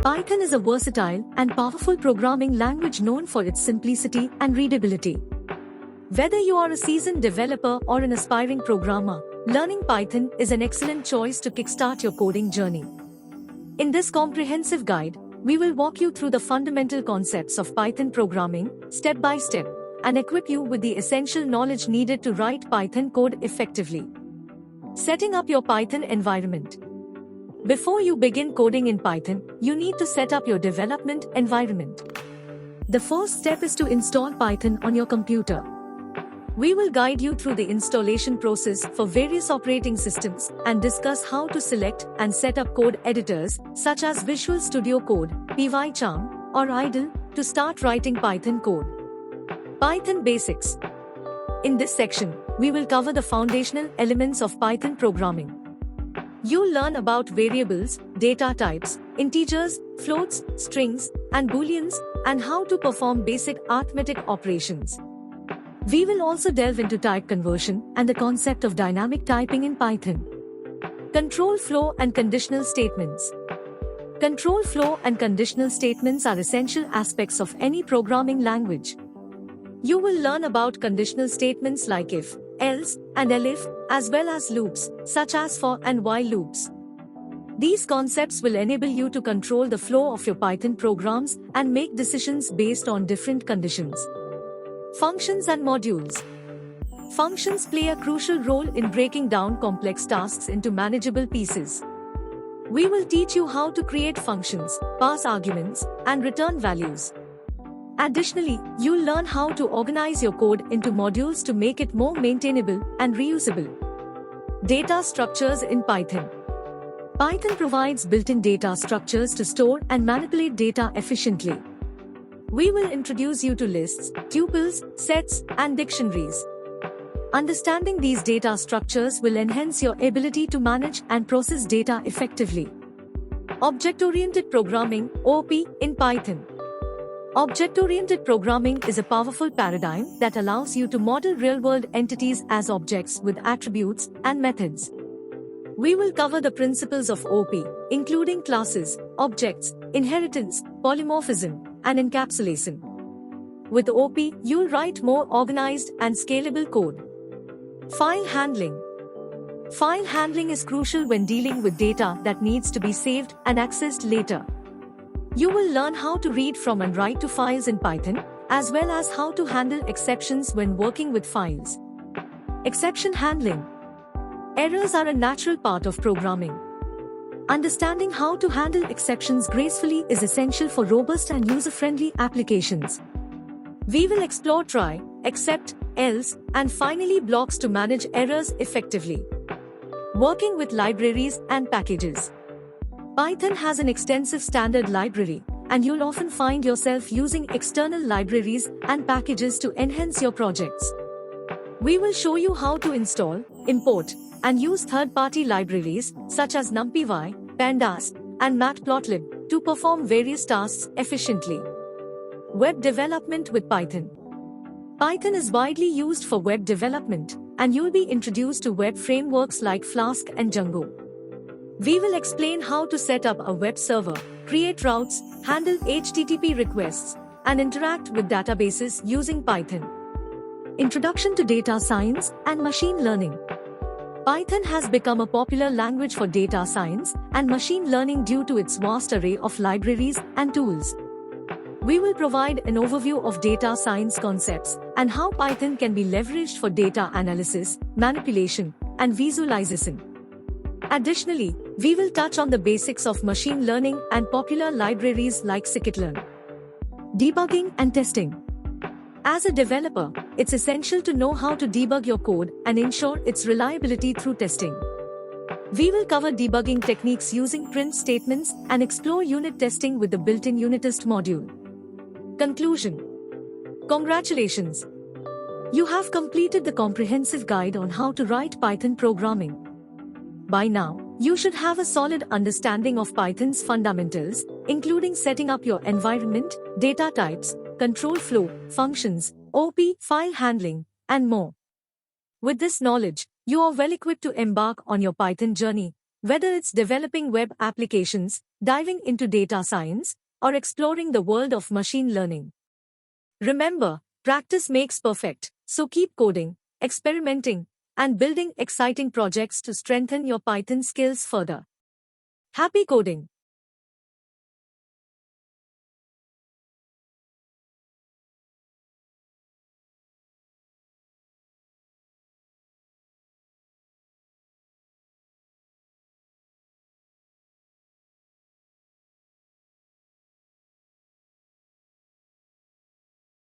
Python is a versatile and powerful programming language known for its simplicity and readability. Whether you are a seasoned developer or an aspiring programmer, learning Python is an excellent choice to kickstart your coding journey. In this comprehensive guide, we will walk you through the fundamental concepts of Python programming, step by step, and equip you with the essential knowledge needed to write Python code effectively. Setting up your Python environment. Before you begin coding in Python, you need to set up your development environment. The first step is to install Python on your computer. We will guide you through the installation process for various operating systems and discuss how to select and set up code editors such as Visual Studio Code, PyCharm, or Idle to start writing Python code. Python Basics. In this section, we will cover the foundational elements of Python programming. You'll learn about variables, data types, integers, floats, strings, and booleans, and how to perform basic arithmetic operations. We will also delve into type conversion and the concept of dynamic typing in Python. Control flow and conditional statements. Control flow and conditional statements are essential aspects of any programming language. You will learn about conditional statements like if, else, and elif, as well as loops, such as for and while loops. These concepts will enable you to control the flow of your Python programs and make decisions based on different conditions. Functions and modules. Functions play a crucial role in breaking down complex tasks into manageable pieces. We will teach you how to create functions, pass arguments, and return values. Additionally, you'll learn how to organize your code into modules to make it more maintainable and reusable. Data structures in Python. Python provides built-in data structures to store and manipulate data efficiently. We will introduce you to lists, tuples, sets, and dictionaries. Understanding these data structures will enhance your ability to manage and process data effectively. Object-oriented programming (OP) in Python. Object-oriented programming is a powerful paradigm that allows you to model real-world entities as objects with attributes and methods. We will cover the principles of OP, including classes, objects, inheritance, polymorphism, and encapsulation. With OP, you'll write more organized and scalable code. File handling. File handling is crucial when dealing with data that needs to be saved and accessed later. You will learn how to read from and write to files in Python, as well as how to handle exceptions when working with files. Exception handling. Errors are a natural part of programming. Understanding how to handle exceptions gracefully is essential for robust and user-friendly applications. We will explore try, except, else, and finally blocks to manage errors effectively. Working with libraries and packages. Python has an extensive standard library, and you'll often find yourself using external libraries and packages to enhance your projects. We will show you how to install, import, and use third-party libraries such as NumPy, Pandas, and Matplotlib to perform various tasks efficiently. Web development with Python. Python is widely used for web development, and you'll be introduced to web frameworks like Flask and Django. We will explain how to set up a web server, create routes, handle HTTP requests, and interact with databases using Python. Introduction to data science and machine learning. Python has become a popular language for data science and machine learning due to its vast array of libraries and tools. We will provide an overview of data science concepts and how Python can be leveraged for data analysis, manipulation, and visualization. Additionally, we will touch on the basics of machine learning and popular libraries like scikit-learn. Debugging and testing. As a developer, it's essential to know how to debug your code and ensure its reliability through testing. We will cover debugging techniques using print statements and explore unit testing with the built-in Unitest module. Conclusion. Congratulations! You have completed the comprehensive guide on how to write Python programming. By now, you should have a solid understanding of Python's fundamentals, including setting up your environment, data types, control flow, functions, OP, file handling, and more. With this knowledge, you are well equipped to embark on your Python journey, Whether it's developing web applications, diving into data science, or exploring the world of machine learning. Remember, practice makes perfect, so keep coding, experimenting, and building exciting projects to strengthen your Python skills further. Happy coding!